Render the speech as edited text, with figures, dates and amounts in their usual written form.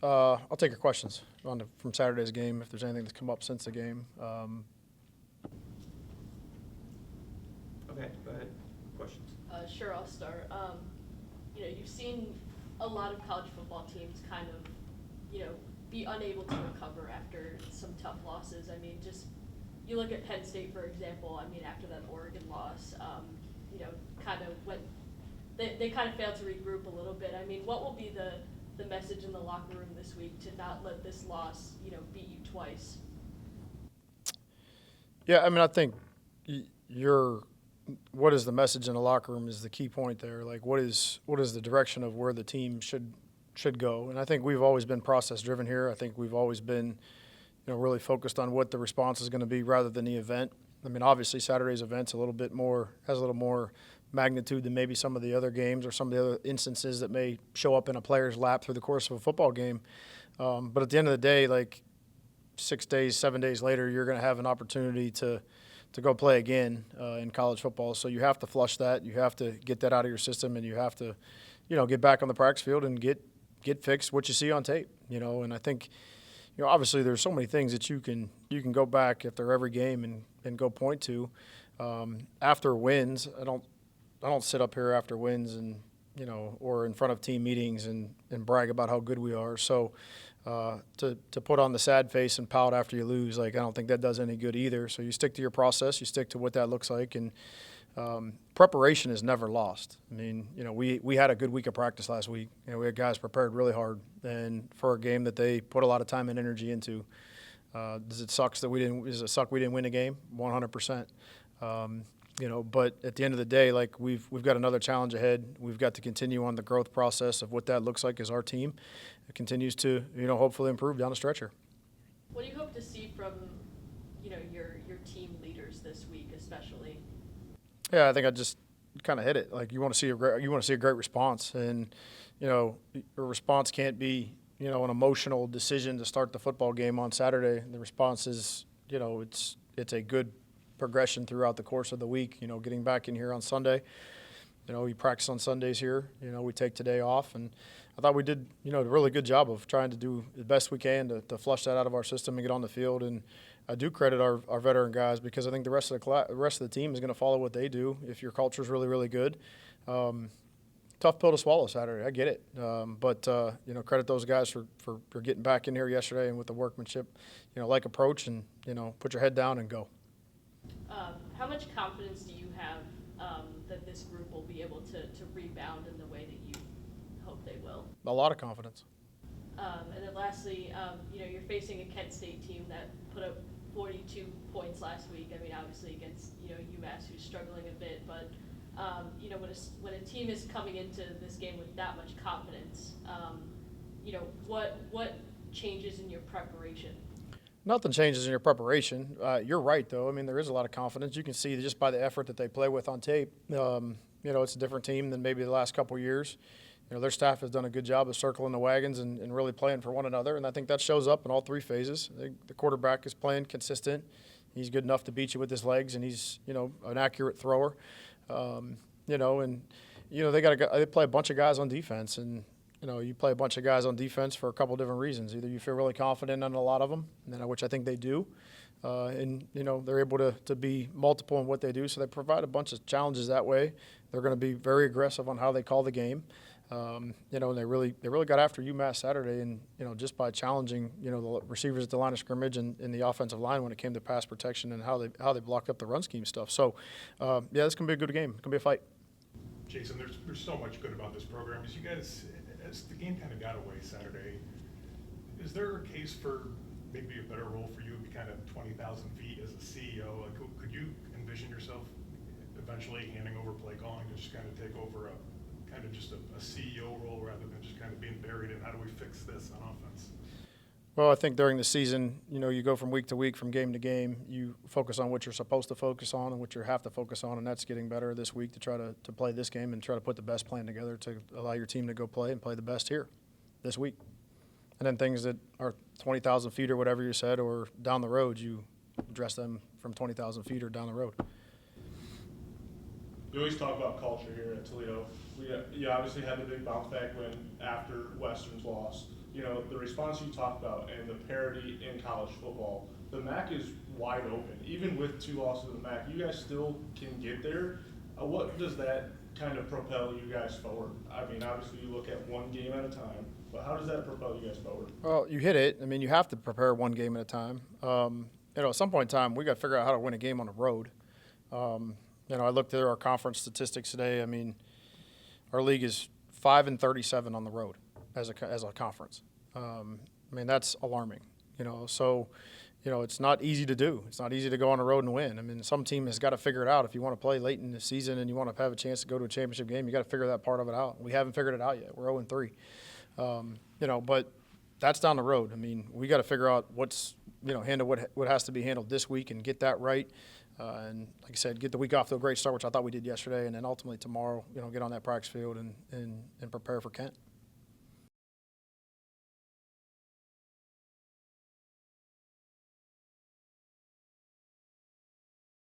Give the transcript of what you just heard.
I'll take your questions from Saturday's game if there's anything that's come up since the game. Okay, go ahead. Questions? Sure, I'll start. You've seen a lot of college football teams kind of, be unable to recover after some tough losses. I mean, just you look at Penn State, for example. I mean, after that Oregon loss, kind of went. They kind of failed to regroup a little bit. I mean, what will be the message in the locker room this week to not let this loss, beat you twice? Yeah, I mean, I think what is the message in the locker room is the key point there. Like, what is the direction of where the team should go? And I think we've always been process driven here. I think we've always been, really focused on what the response is going to be rather than the event. I mean, obviously Saturday's event's has a little more magnitude than maybe some of the other games or some of the other instances that may show up in a player's lap through the course of a football game. But at the end of the day, like 6 days, 7 days later, you're going to have an opportunity to go play again in college football. So you have to flush that. You have to get that out of your system, and you have to, get back on the practice field and get fixed what you see on tape. And I think, obviously there's so many things that you can go back after every game and go point to. After wins, I don't sit up here after wins and or in front of team meetings and brag about how good we are. So to put on the sad face and pout after you lose, like I don't think that does any good either. So you stick to your process, you stick to what that looks like, and preparation is never lost. I mean, we had a good week of practice last week. We had guys prepared really hard, and for a game that they put a lot of time and energy into. Does it suck we didn't win a game? 100%. But at the end of the day, like we've got another challenge ahead. We've got to continue on the growth process of what that looks like as our team continues to, hopefully improve down the stretch here. What do you hope to see from, your team leaders this week, especially? Yeah, I think I just kind of hit it. Like you want to see a great response, and a response can't be an emotional decision to start the football game on Saturday. The response is it's a good progression throughout the course of the week. Getting back in here on Sunday. We practice on Sundays here. We take today off, and I thought we did a really good job of trying to do the best we can to flush that out of our system and get on the field. And I do credit our veteran guys, because I think the rest of the team is going to follow what they do. If your culture is really, really good, tough pill to swallow Saturday. I get it, but credit those guys for getting back in here yesterday and with the workmanship, like approach, and put your head down and go. How much confidence do you have that this group will be able to rebound in the way that you hope they will? A lot of confidence. And then lastly, you're facing a Kent State team that put up 42 points last week. I mean, obviously against, UMass, who's struggling a bit. But, when a team is coming into this game with that much confidence, what changes in your preparation? Nothing changes in your preparation. You're right, though. I mean, there is a lot of confidence. You can see just by the effort that they play with on tape. It's a different team than maybe the last couple of years. Their staff has done a good job of circling the wagons and really playing for one another, and I think that shows up in all three phases. The quarterback is playing consistent. He's good enough to beat you with his legs, and he's an accurate thrower. They play a bunch of guys on defense, and you play a bunch of guys on defense for a couple different reasons. Either you feel really confident in a lot of them, which I think they do, and they're able to be multiple in what they do, so they provide a bunch of challenges that way. They're going to be very aggressive on how they call the game. And they really got after UMass Saturday, and just by challenging the receivers at the line of scrimmage and the offensive line when it came to pass protection and how they blocked up the run scheme stuff. So this can be a good game. It can be a fight. Jason, there's so much good about this program. As the game kind of got away Saturday, is there a case for maybe a better role for you, kind of 20,000 feet as a CEO? Like, could you envision yourself eventually handing over play calling to just kind of take over a CEO role rather than just kind of being buried in how do we fix this on offense? Well, I think during the season, you go from week to week, from game to game. You focus on what you're supposed to focus on and what you have to focus on, and that's getting better this week to try to play this game and try to put the best plan together to allow your team to go play and play the best here this week. And then things that are 20,000 feet or whatever you said, or down the road, you address them from 20,000 feet or down the road. We always talk about culture here at Toledo. You obviously had the big bounce back win after Western's loss. you know, the response you talked about and the parity in college football, the MAC is wide open. Even with 2 losses in the MAC, you guys still can get there. What does that kind of propel you guys forward? I mean, obviously you look at one game at a time, but how does that propel you guys forward? Well, you hit it. I mean, you have to prepare one game at a time. You know, at some point in time, we got to figure out how to win a game on the road. You know, I looked at our conference statistics today. I mean, our league is 5-37 on the road as a conference. I mean, that's alarming. You know, so you know it's not easy to do. It's not easy to go on the road and win. I mean, some team has got to figure it out. If you want to play late in the season and you want to have a chance to go to a championship game, you got to figure that part of it out. We haven't figured it out yet. We're 0-3. You know, but that's down the road. I mean, we got to figure out what's handle what has to be handled this week and get that right. And like I said, get the week off to a great start, which I thought we did yesterday, and then ultimately tomorrow, get on that practice field and prepare for Kent.